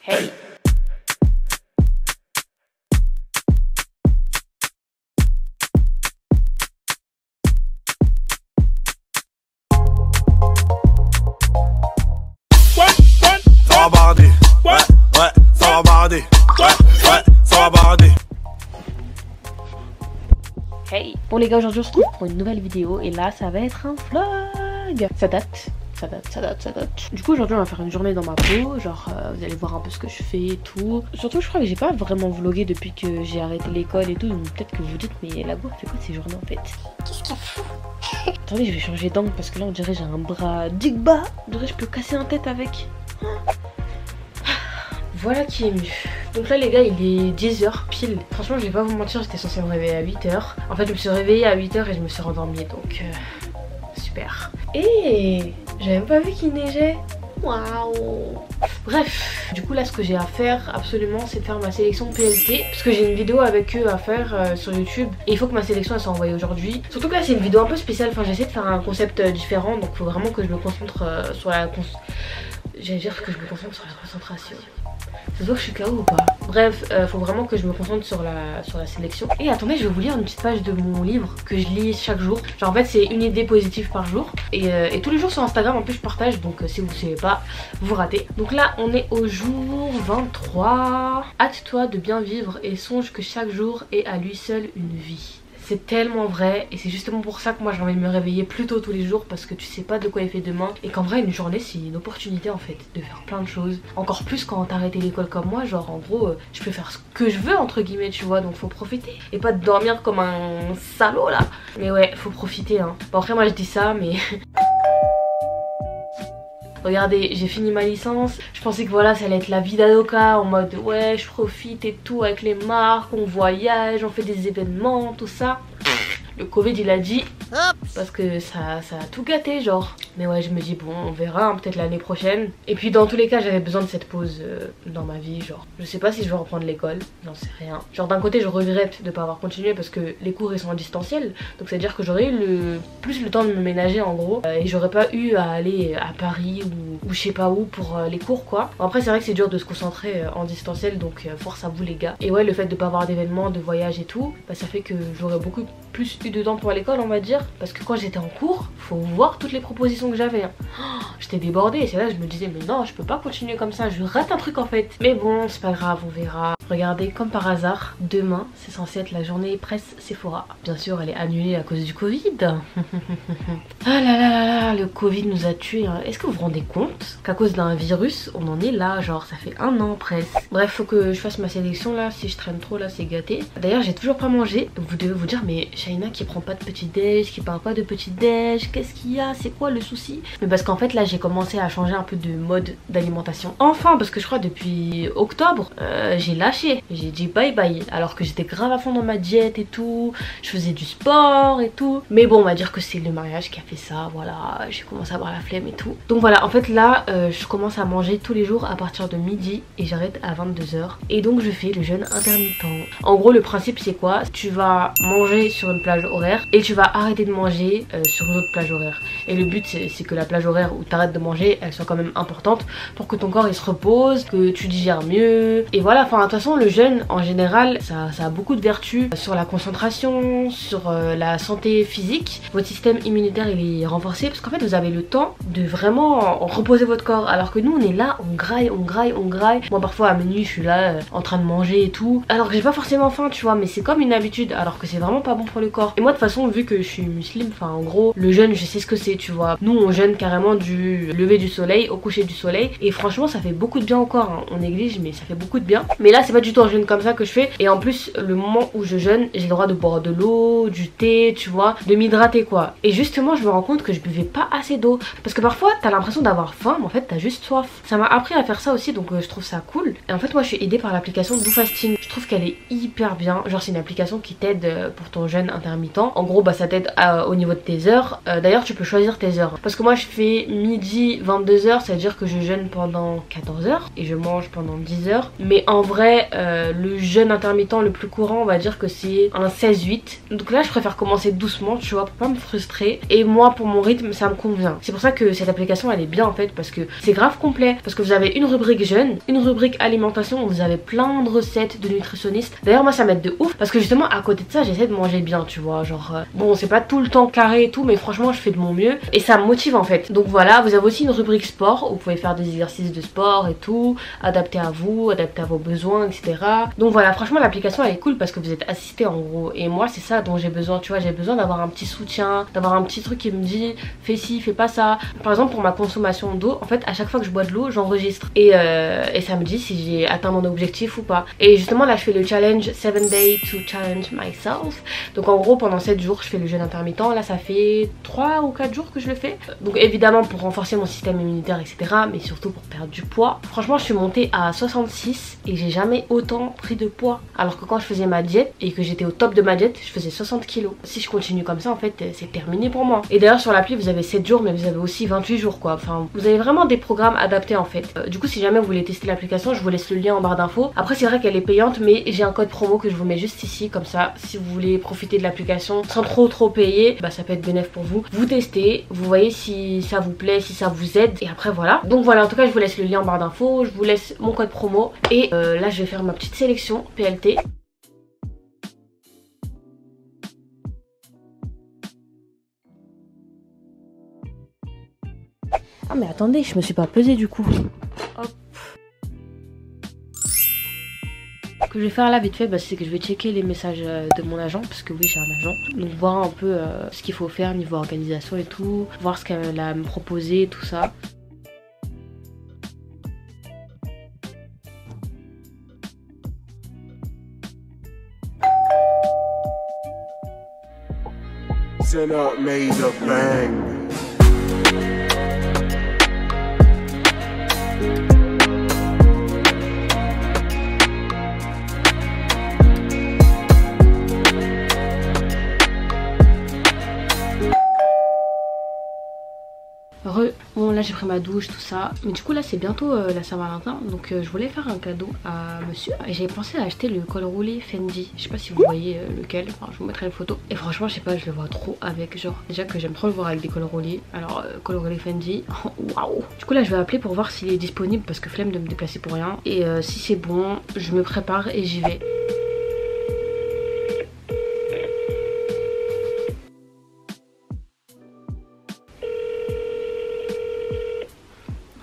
Hey. Ça va barder. Ouais, ça va barder. Ouais, ça va barder. Hey. Bon les gars, aujourd'hui on se retrouve pour une nouvelle vidéo et là ça va être un vlog. Ça date. Du coup aujourd'hui on va faire une journée dans ma peau, genre vous allez voir un peu ce que je fais et tout. Surtout je crois que j'ai pas vraiment vlogué depuis que j'ai arrêté l'école et tout, donc peut-être que vous vous dites mais la go fait quoi de ces journées en fait? Qu'est-ce qu'il fout? Attendez, je vais changer d'angle parce que là on dirait j'ai un bras digba, on dirait je peux casser un tête avec. Voilà qui est mieux. Donc là les gars il est 10h pile. Franchement je vais pas vous mentir, j'étais censée me réveiller à 8h. En fait je me suis réveillée à 8h et je me suis rendormie donc super. Et j'avais même pas vu qu'il neigeait. Waouh. Bref, du coup là ce que j'ai à faire absolument c'est de faire ma sélection PLT. Parce que j'ai une vidéo avec eux à faire sur YouTube. Et il faut que ma sélection elle soit envoyée aujourd'hui. Surtout que là c'est une vidéo un peu spéciale. Enfin j'essaie de faire un concept différent. Donc il faut vraiment que je me concentre sur la... J'allais dire que je me concentre sur la concentration. Ça se voit que je suis KO ou pas? Bref, faut vraiment que je me concentre sur la sélection. Et attendez, je vais vous lire une petite page de mon livre que je lis chaque jour. Genre en fait c'est une idée positive par jour. Et tous les jours sur Instagram en plus je partage. Donc si vous ne savez pas, vous ratez. Donc là on est au jour 23. Hâte-toi de bien vivre et songe que chaque jour est à lui seul une vie. C'est tellement vrai et c'est justement pour ça que moi j'ai envie de me réveiller plus tôt tous les jours parce que tu sais pas de quoi il fait demain et qu'en vrai une journée c'est une opportunité en fait de faire plein de choses. Encore plus quand t'as arrêté l'école comme moi, genre en gros je peux faire ce que je veux entre guillemets tu vois, donc faut profiter et pas de dormir comme un salaud là. Mais ouais faut profiter hein. Bon après moi je dis ça mais... Regardez, j'ai fini ma licence, je pensais que voilà ça allait être la vie d'Adoka en mode ouais je profite et tout avec les marques, on voyage, on fait des événements, tout ça. Le Covid il a dit parce que ça a tout gâté genre. Mais ouais je me dis bon on verra hein, peut-être l'année prochaine. Et puis dans tous les cas j'avais besoin de cette pause dans ma vie genre. Je sais pas si je vais reprendre l'école, j'en sais rien. Genre d'un côté je regrette de pas avoir continué parce que les cours ils sont en distanciel. Donc c'est à dire que j'aurais eu plus le temps de me ménager en gros. Et j'aurais pas eu à aller à Paris ou je sais pas où pour les cours quoi. Bon, après c'est vrai que c'est dur de se concentrer en distanciel donc force à vous les gars. Et ouais le fait de pas avoir d'événements, de voyage et tout, bah, ça fait que j'aurais beaucoup plus eu de temps pour l'école on va dire. Parce que quand j'étais en cours, faut voir toutes les propositions que j'avais hein. Oh, j'étais débordée et c'est là que je me disais mais non je peux pas continuer comme ça, je rate un truc en fait. Mais bon c'est pas grave, on verra. Regardez comme par hasard, demain c'est censé être la journée presse Sephora. Bien sûr elle est annulée à cause du Covid. Ah là là là là, le Covid nous a tués hein. Est-ce que vous vous rendez compte qu'à cause d'un virus on en est là, genre ça fait 1 an presque. Bref faut que je fasse ma sélection là, si je traîne trop là c'est gâté. D'ailleurs j'ai toujours pas mangé, vous devez vous dire mais Shaina qui prend pas de petit déj, qui parle pas de petit déj, qu'est-ce qu'il y a, c'est quoi le souci? Mais parce qu'en fait là j'ai commencé à changer un peu de mode d'alimentation. Enfin parce que je crois depuis octobre j'ai lâché, j'ai dit bye bye. Alors que j'étais grave à fond dans ma diète et tout, je faisais du sport et tout. Mais bon on va dire que c'est le mariage qui a fait ça, voilà, j'ai commencé à avoir la flemme et tout. Donc voilà en fait là je commence à manger tous les jours à partir de midi et j'arrête à 22h. Et donc je fais le jeûne intermittent. En gros le principe c'est quoi? Tu vas manger sur une plage horaire et tu vas arrêter de manger sur une autre plage horaire. Et le but c'est que la plage horaire où tu arrêtes de manger elle soit quand même importante pour que ton corps il se repose, que tu digères mieux. Et voilà, enfin de toute façon le jeûne en général ça a beaucoup de vertus sur la concentration, sur la santé physique. Votre système immunitaire il est renforcé parce qu'en fait vous avez le temps de vraiment reposer votre corps. Alors que nous on est là, on graille. Moi parfois à minuit je suis là en train de manger et tout. Alors que j'ai pas forcément faim tu vois, mais c'est comme une habitude alors que c'est vraiment pas bon pour le corps. Et moi de toute façon vu que je suis musulmane, enfin en gros le jeûne je sais ce que c'est tu vois. Nous on jeûne carrément du lever du soleil au coucher du soleil et franchement ça fait beaucoup de bien au corps hein. On néglige mais ça fait beaucoup de bien. Mais là c'est pas du tout un jeûne comme ça que je fais. Et en plus le moment où je jeûne j'ai le droit de boire de l'eau, du thé tu vois, de m'hydrater quoi. Et justement je me rends compte que je buvais pas assez d'eau parce que parfois t'as l'impression d'avoir faim mais en fait t'as juste soif. Ça m'a appris à faire ça aussi donc je trouve ça cool. Et en fait moi je suis aidée par l'application DoFasting. Je trouve qu'elle est hyper bien. Genre c'est une application qui t'aide pour ton jeûne intermittent. En gros bah ça t'aide au niveau de tes heures. D'ailleurs tu peux choisir tes heures. Parce que moi je fais midi 22h, ça veut dire que je jeûne pendant 14h et je mange pendant 10h. Mais en vrai vrai, le jeûne intermittent le plus courant, on va dire que c'est un 16-8. Donc là je préfère commencer doucement, tu vois, pour pas me frustrer. Et moi pour mon rythme ça me convient. C'est pour ça que cette application elle est bien en fait, parce que c'est grave complet. Parce que vous avez une rubrique jeûne, une rubrique alimentation, où vous avez plein de recettes de nutritionnistes. D'ailleurs moi ça m'aide de ouf, parce que justement à côté de ça j'essaie de manger bien, tu vois. Genre bon c'est pas tout le temps carré et tout, mais franchement je fais de mon mieux. Et ça me motive en fait. Donc voilà, vous avez aussi une rubrique sport, où vous pouvez faire des exercices de sport et tout, adapté à vous, adapté à vos besoins, etc. Donc voilà, franchement l'application elle est cool parce que vous êtes assisté en gros. Et moi c'est ça dont j'ai besoin, tu vois, j'ai besoin d'avoir un petit soutien, d'avoir un petit truc qui me dit fais ci, fais pas ça. Par exemple pour ma consommation d'eau, en fait à chaque fois que je bois de l'eau j'enregistre. Et ça me dit si j'ai atteint mon objectif ou pas. Et justement là je fais le challenge 7 days to challenge myself. Donc en gros pendant 7 jours je fais le jeûne intermittent. Là ça fait 3 ou 4 jours que je le fais. Donc évidemment pour renforcer mon système immunitaire etc. Mais surtout pour perdre du poids. Franchement je suis montée à 66 et j'ai jamais autant pris de poids. Alors que quand je faisais ma diète et que j'étais au top de ma diète, je faisais 60 kilos. Si je continue comme ça en fait c'est terminé pour moi. Et d'ailleurs sur l'appli vous avez 7 jours mais vous avez aussi 28 jours quoi. Enfin vous avez vraiment des programmes adaptés en fait. Du coup si jamais vous voulez tester l'application je vous laisse le lien en barre d'infos. Après c'est vrai qu'elle est payante mais j'ai un code promo que je vous mets juste ici. Comme ça si vous voulez profiter de l'application sans trop payer, bah ça peut être bénéfique pour vous. Vous testez, vous voyez si ça vous plaît, si ça vous aide et après voilà. Donc voilà en tout cas je vous laisse le lien en barre d'infos. Je vous laisse mon code promo et là je vais faire ma petite sélection PLT. Ah mais attendez, je me suis pas pesée du coup. Hop. Ce que je vais faire là vite fait, bah, c'est que je vais checker les messages de mon agent, parce que oui j'ai un agent. Donc voir un peu ce qu'il faut faire niveau organisation et tout, voir ce qu'elle a à me proposer, tout ça. Sinner made a bang. Bon là j'ai pris ma douche tout ça, mais du coup là c'est bientôt la Saint-Valentin, donc je voulais faire un cadeau à monsieur et j'avais pensé à acheter le col roulé Fendi. Je sais pas si vous voyez lequel, enfin je vous mettrai une photo. Et franchement je sais pas, je le vois trop avec, genre déjà que j'aime trop le voir avec des cols roulés. Alors col roulé Fendi, waouh. Du coup là je vais appeler pour voir s'il est disponible parce que flemme de me déplacer pour rien. Et si c'est bon je me prépare et j'y vais.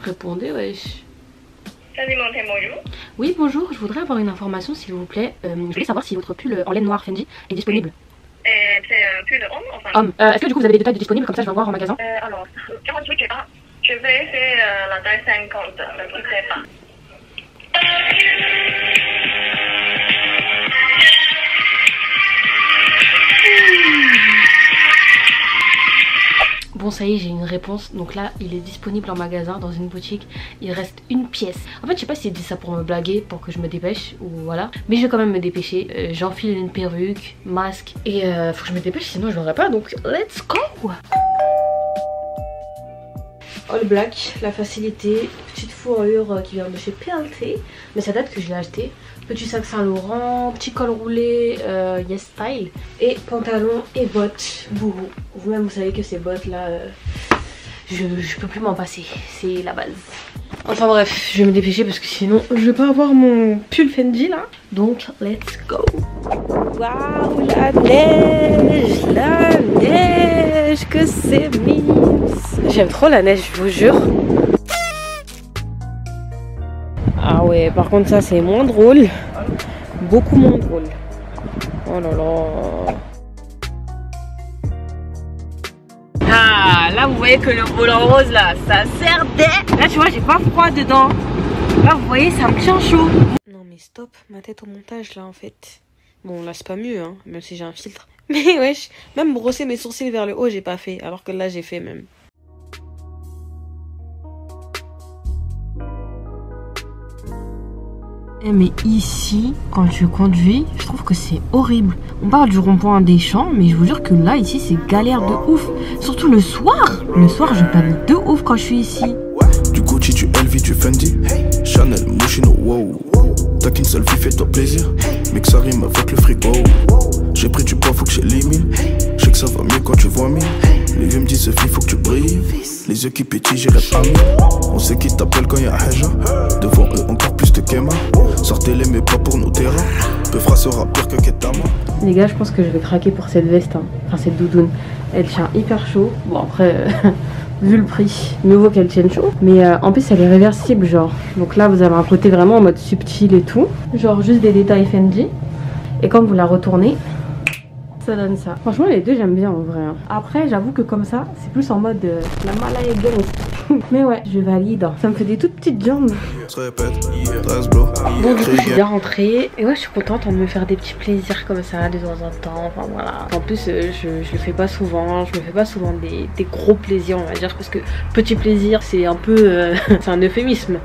Répondez, wesh. Bonjour. Oui, bonjour, je voudrais avoir une information s'il vous plaît. Je voulais savoir si votre pull en laine noire Fendi est disponible. C'est un pull homme, enfin. Homme. Est-ce que du coup vous avez des tailles disponibles, comme ça je vais voir en magasin? Alors, 48, je vais faire la taille 50, ne quittez pas. Bon ça y est j'ai une réponse, donc là il est disponible en magasin dans une boutique, il reste une pièce. En fait je sais pas s'il dit ça pour me blaguer, pour que je me dépêche ou voilà, mais je vais quand même me dépêcher. J'enfile une perruque, masque et faut que je me dépêche sinon je l'aurai pas, donc let's go. All black, la facilité, petite fourrure qui vient de chez PLT, mais ça date que je l'ai acheté. Petit sac Saint-Laurent, petit col roulé Yes Style et pantalon et bottes Boohoo. Vous-même vous savez que ces bottes là, je peux plus m'en passer, c'est la base. Enfin bref, je vais me dépêcher parce que sinon je vais pas avoir mon pull Fendi là. Donc let's go. Waouh la neige que c'est mince. J'aime trop la neige, je vous jure. Ah ouais, par contre ça c'est moins drôle, beaucoup moins drôle. Oh là là. Ah là vous voyez que le volant rose là, ça sert d'air. Là tu vois j'ai pas froid dedans. Là vous voyez ça me tient chaud. Non mais stop, ma tête au montage là en fait. Bon là c'est pas mieux hein, même si j'ai un filtre. Mais wesh, même brosser mes sourcils vers le haut j'ai pas fait, alors que là j'ai fait même. Mais ici, quand je conduis, je trouve que c'est horrible. On parle du rond-point des Champs, mais je vous jure que là, ici, c'est galère de ouf. Surtout le soir. Le soir, je panique de ouf quand je suis ici. Du Gucci, du LV, du Fendi, Chanel, Moschino, wow. T'as qu'une seule vie, fais-toi plaisir. Mais que ça rime avec le frigo. J'ai pris du poids, faut que j'élimine. Je sais que ça va mieux quand tu vois mille. Les vieux me disent Sophie, faut que tu brilles. Les yeux qui pétillent, j'irai pas mieux. On sait qui t'appelle quand y'a Haja. Devant eux encore plus de Kema. Sortez-les mais pas pour nos terrains. Peufra sera pire que Ketama. Les gars, je pense que je vais craquer pour cette veste, hein. Enfin cette doudoune. Elle tient hyper chaud. Bon après, vu le prix, mieux vaut qu'elle tienne chaud. Mais en plus elle est réversible genre. Donc là vous avez un côté vraiment en mode subtil et tout. Genre juste des détails Fendi. Et quand vous la retournez, ça donne ça. Franchement les deux j'aime bien en vrai. Après j'avoue que comme ça, c'est plus en mode la Malaya gang. Mais ouais, je valide. Ça me fait des toutes petites jambes. Bon du coup je suis bien rentrée. Et ouais je suis contente de me faire des petits plaisirs comme ça de temps en temps. Enfin voilà. En plus je le fais pas souvent. Je me fais pas souvent des gros plaisirs on va dire. Parce que petit plaisir c'est un peu... c'est un euphémisme.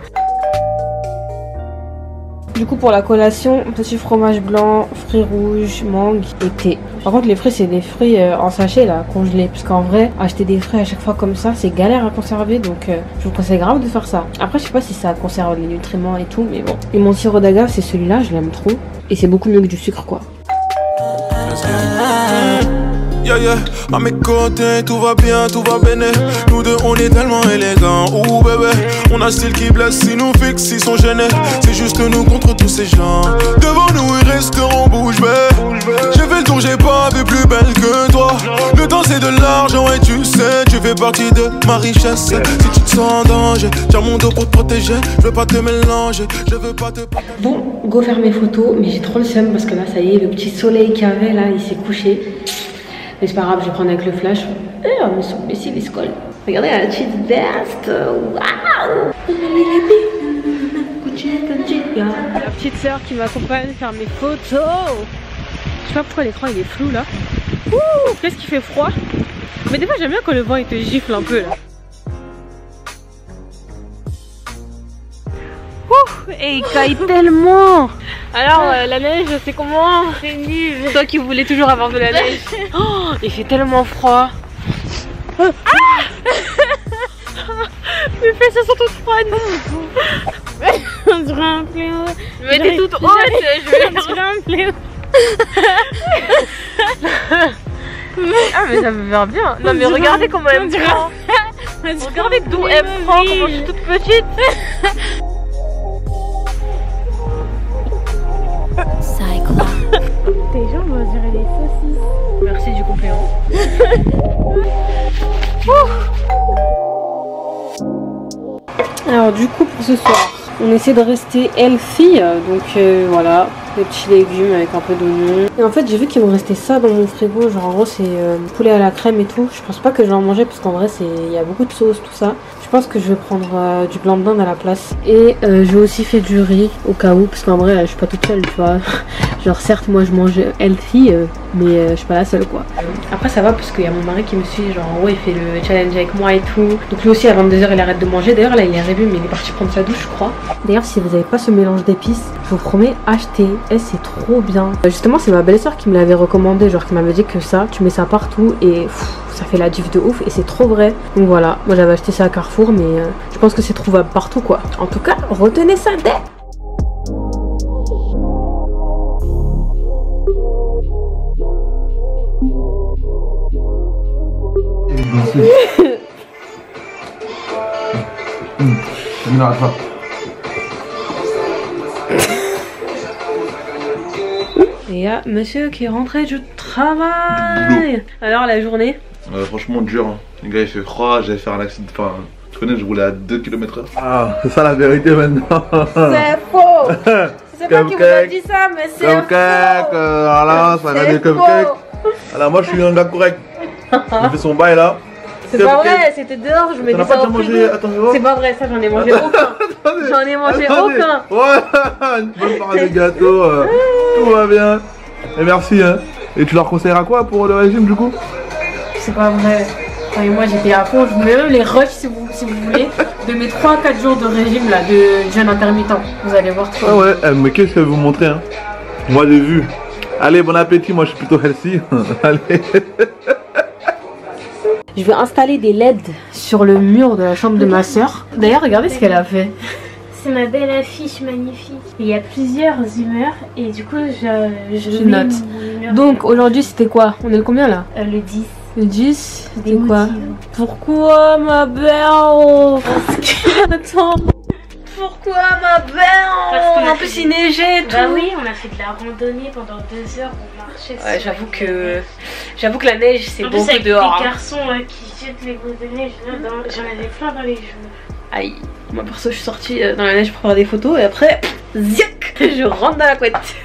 Du coup pour la collation, petit fromage blanc, fruits rouges, mangue et thé. Par contre les fruits c'est des fruits en sachet là, congelés. Parce qu'en vrai, acheter des fruits à chaque fois comme ça, c'est galère à conserver. Donc je vous conseille grave de faire ça. Après je sais pas si ça conserve les nutriments et tout, mais bon. Et mon sirop d'agave c'est celui-là, je l'aime trop. Et c'est beaucoup mieux que du sucre quoi. Yeah, yeah, à mes côtés, tout va bien, tout va bien. Nous deux, on est tellement élégants. Ouh bébé, on a style qui blesse, si nous fixe, ils sont gênés. C'est juste nous contre tous ces gens. Devant nous, ils resteront bouche bée. J'ai fait le tour, j'ai pas vu plus belle que toi. Le temps, c'est de l'argent et tu sais, tu fais partie de ma richesse. Si tu te sens en danger, tiens mon dos pour te protéger. Je veux pas te mélanger, je veux pas te... Bon, go faire mes photos, mais j'ai trop le seum parce que là, ça y est, le petit soleil qu'il y avait là, il s'est couché. Mais c'est pas grave, je vais prendre avec le flash. Mais si, les scoles. Regardez la petite veste. Waouh! La petite sœur qui m'accompagne faire mes photos. Je sais pas pourquoi l'écran il est flou là. Ouh! Qu'est-ce qu'il fait froid? Mais des fois j'aime bien quand le vent il te gifle un peu là. Ouh! Et il caille tellement! Alors la neige c'est comment? C'est nul. Toi qui voulais toujours avoir de la neige. Oh, il fait tellement froid. Ah. Mes fesses sont toutes froides. On dirait un fléau. Mais t'es toute haute. Je vais dire un fléau. Ah mais ça me fait bien. Non mais regardez comment elle me prend. Regardez d'où elle me prend. Comment je suis toute petite. Tes jambes on dirait des saucisses. Merci du compliment. Alors du coup pour ce soir, on essaie de rester healthy. Donc voilà, des petits légumes avec un peu d'oignon. Et en fait j'ai vu qu'il me restait ça dans mon frigo. Genre en gros c'est poulet à la crème et tout. Je pense pas que je vais en manger parce qu'en vrai il y a beaucoup de sauce tout ça. Je pense que je vais prendre du blanc de dinde à la place. Et j'ai aussi fait du riz au cas où. Parce qu'en vrai je suis pas toute seule tu vois. Genre certes moi je mange healthy mais je suis pas la seule quoi. Après ça va parce qu'il y a mon mari qui me suit. Genre en gros il fait le challenge avec moi et tout. Donc lui aussi à 22h il arrête de manger. D'ailleurs là il est arrivé mais il est parti prendre sa douche je crois. D'ailleurs si vous avez pas ce mélange d'épices, je vous promets achetez. Et c'est trop bien. Justement c'est ma belle-sœur qui me l'avait recommandé. Genre qui m'avait dit que ça tu mets ça partout et ça fait la diff de ouf et c'est trop vrai. Donc voilà, moi j'avais acheté ça à Carrefour mais je pense que c'est trouvable partout quoi. En tout cas, retenez ça dès. Et il y a monsieur qui est rentré du travail. Alors la journée franchement dur, hein. Les gars il fait froid, j'allais faire un accident, enfin tu connais je roulais à 2 km/h. Ah c'est ça la vérité maintenant. C'est faux. C'est pas qui vous a dit ça mais c'est faux. Voilà, ça va des cupcakes. Alors moi je suis un gars correct. Il fait son bail là. C'est pas vrai, c'était dehors, je me dis ça au frigo. C'est pas vrai, ça j'en ai mangé aucun. J'en ai mangé aucun. Ouais, une bonne part de gâteau, tout va bien. Et merci hein. Et tu leur conseilleras quoi pour le régime du coup? C'est pas vrai. Et moi j'étais à fond, je vous mets même les rushs si vous voulez, de mes 3 à 4 jours de régime là, de jeûne intermittent. Vous allez voir tout. Ah ouais, mais qu'est-ce que je vais vous montrer hein? Moi j'ai vu. Allez, bon appétit, moi je suis plutôt healthy. Allez. Je vais installer des LED sur le mur de la chambre de ma soeur. D'ailleurs regardez ce qu'elle a fait. C'est ma belle affiche magnifique. Il y a plusieurs humeurs et du coup je note. Donc aujourd'hui c'était quoi? On est le combien là? Le 10. Le 10, c'était quoi? Pourquoi ma belle? Attends. Pourquoi ma belle? En plus il neigeait et tout. Bah oui, on a fait de la randonnée pendant 2 heures, on marchait. Ouais, j'avoue que la neige c'est beaucoup avec dehors. Les garçons qui jettent les boules de neige, j'en avais plein dans les joues. Aïe, moi perso je suis sortie dans la neige pour faire des photos et après, ziac, je rentre dans la couette.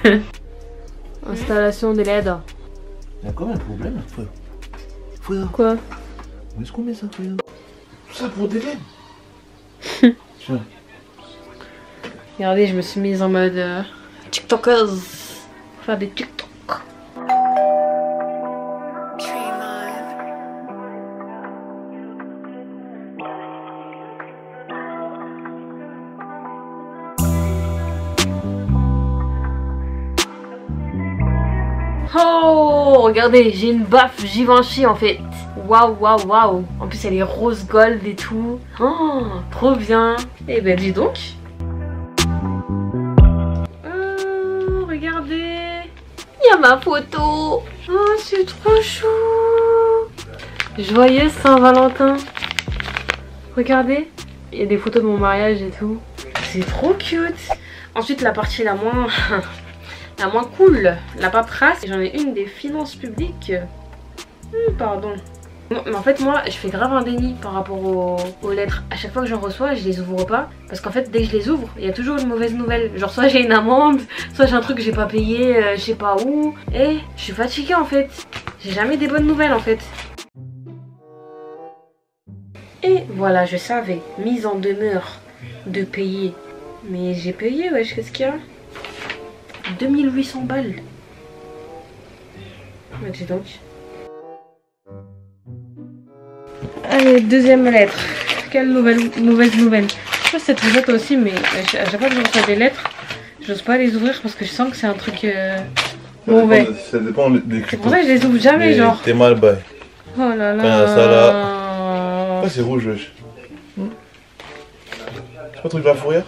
Installation des LED. Il y a quand même un problème, frère. Frère. Quoi? Où est-ce qu'on met ça, frère? Tout ça pour des LED. Tiens. Regardez, je me suis mise en mode TikTokeuse. Pour faire des TikTok. Oh, regardez, j'ai une baffe Givenchy en fait. Waouh, waouh, waouh. En plus, elle est rose gold et tout. Oh, trop bien. Et ben, dis donc. Oh, regardez. Il y a ma photo. Oh, c'est trop chou. Joyeux Saint-Valentin. Regardez. Il y a des photos de mon mariage et tout. C'est trop cute. Ensuite, la partie la moins... la moins cool, la paperasse. J'en ai une des finances publiques. Pardon. Mais en fait moi je fais grave un déni par rapport aux lettres. À chaque fois que j'en reçois je les ouvre pas. Parce qu'en fait dès que je les ouvre il y a toujours une mauvaise nouvelle. Genre soit j'ai une amende, soit j'ai un truc que j'ai pas payé je sais pas où. Et je suis fatiguée en fait. J'ai jamais des bonnes nouvelles en fait. Et voilà, je savais, mise en demeure de payer. Mais j'ai payé, wesh, qu'est-ce qu'il y a? 2800 balles. Mais dis donc. Allez, deuxième lettre. Quelle mauvaise nouvelle. Je sais pas si ça te fait toi aussi, mais à chaque fois que je reçois des lettres, j'ose pas les ouvrir parce que je sens que c'est un truc mauvais. Ça dépend des cryptos. C'est pour ça que je les ouvre jamais, genre. T'es mal bail. Oh là là. Quand il y a ça là. Pourquoi c'est rouge, wesh? C'est pas le truc de la fourrière?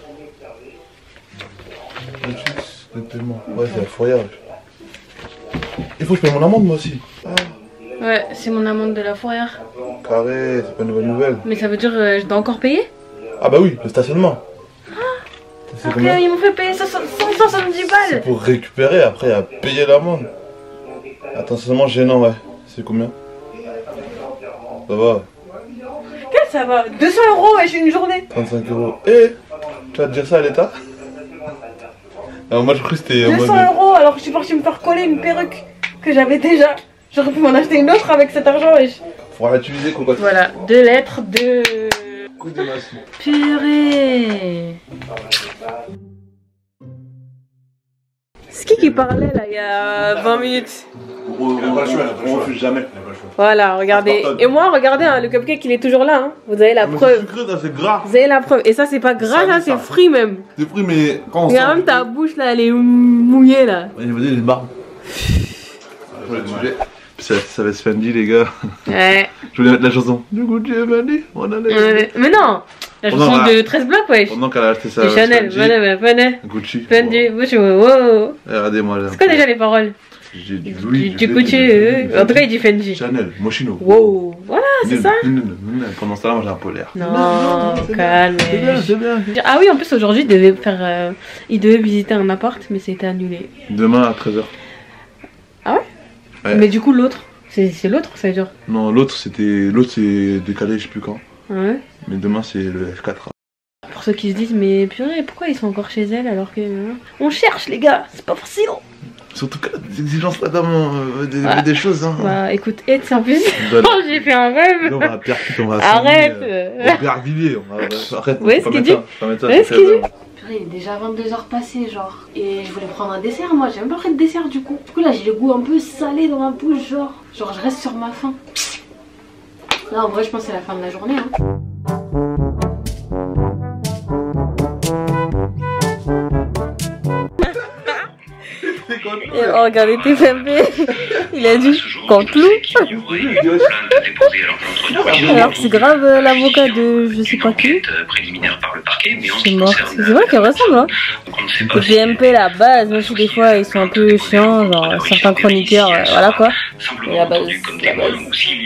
Le paiement. Ouais, c'est la fourrière. Il faut que je paye mon amende moi aussi. Ouais, c'est mon amende de la fourrière. Carré, c'est pas une bonne nouvelle. Mais ça veut dire je dois encore payer? Ah bah oui, le stationnement. Ok, ils m'ont fait payer 170 balles. C'est pour récupérer, après à payer l'amende. Attends, c'est seulement gênant, ouais. C'est combien? Ça va. Quel ça va? 200 € et j'ai une journée. 35 €. Eh, tu vas te dire ça à l'État? Alors moi je crois que c'était 200 € alors que je suis partie me faire coller une perruque que j'avais déjà. J'aurais pu m'en acheter une autre avec cet argent et faudra l'utiliser quoi. Voilà, 2 lettres, 2... Coup de masse. Purée. C'est qui parlait là il y a 20 minutes? On refuse jamais. Voilà, regardez. Et moi, regardez, hein, le cupcake il est toujours là. Hein. Vous avez la preuve. C'est sucré, c'est gras. Vous avez la preuve. Et ça, c'est pas gras, là, c'est frit même. C'est frit, mais quand on sent. Regarde même ta bouche là, elle est mouillée là. Ouais, vous avez les barres. Ça va se Fendi, les gars. Ouais. Je voulais mettre la chanson. Du coup, tu es Fendi. Mais non, la chanson de 13 blocs, wesh. Pendant qu'elle a acheté ça. Chanel, Fendi. Gucci. Fendi, wow. Regardez-moi là. C'est quoi déjà les paroles? Du Louis. Du Gucci. En tout cas, il dit Fendi. Chanel, Moschino. Wow. Voilà, c'est ça. Pendant ce temps-là, moi j'ai un polaire. Non, calme. C'est bien. Ah oui, en plus aujourd'hui, il devait visiter un appart, mais c'était annulé. Demain à 13h. Ah ouais? Mais du coup, l'autre, c'est l'autre, ça veut dire? Non, l'autre c'est décalé, je sais plus quand. Ouais. Mais demain c'est le F4. Pour ceux qui se disent, mais purée, pourquoi ils sont encore chez elle alors que... On cherche les gars, c'est pas facile. Surtout que des exigences, madame, des choses. Hein. Bah écoute, Ed, c'est en plus. J'ai fait un rêve. On va à Perpite, on va à Arrête. Au Bervilliers, arrête. Ouais, ce qu'il dit. Ouais, ce qu'il dit. Purée, il est déjà 22h passées, genre. Et je voulais prendre un dessert, moi, j'ai même pas pris de dessert du coup. Du coup, là, j'ai le goût un peu salé dans ma bouche, genre. Genre, je reste sur ma faim. Là, en vrai, je pense que c'est la fin de la journée, hein. Et oh, regardez TFMP, il a dit Cantelou. Alors c'est grave l'avocat de je sais pas qui. Préliminaire par le parquet. C'est mort. C'est vrai qu'ils ressemblent, hein. Les BMP, la base, même si des fois ils sont un peu chiants, genre certains chroniqueurs, voilà quoi. Et la base, la base.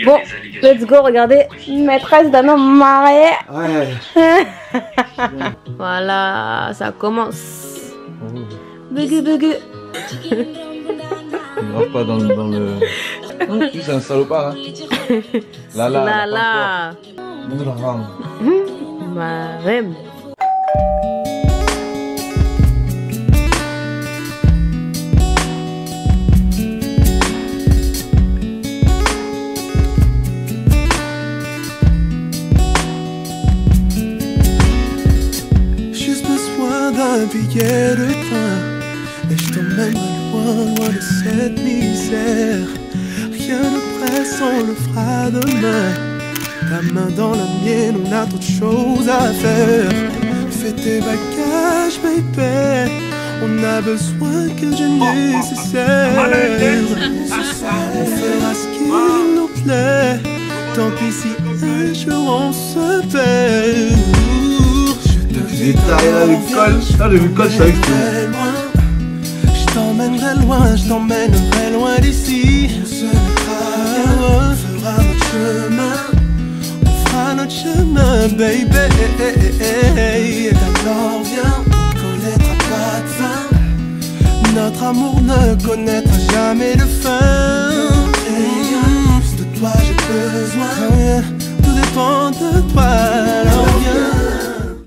Bon, let's go, regardez. Maîtresse d'un homme marié. Ouais. Voilà, ça commence. Bugu bugu. Il ne pas dans le... C'est un salopard, hein. Lala. Marem. Juste besoin d'un billet de train et je t'emmènerai loin, loin de cette misère. Rien de presse, on le fera demain. Ta main dans la mienne, on a trop de choses à faire. Fais tes bagages, baby. On a besoin que du nécessaire. On fera ce qu'il nous plaît. Tant pis si un jour on se perd. J'ai taillé là le col. Ah, le col, je savais que c'était loin. Je t'emmènerai loin d'ici. On se mettra, on fera notre chemin. On fera notre chemin, baby. Alors viens, on ne connaîtra pas de fin. Notre amour ne connaîtra jamais de fin.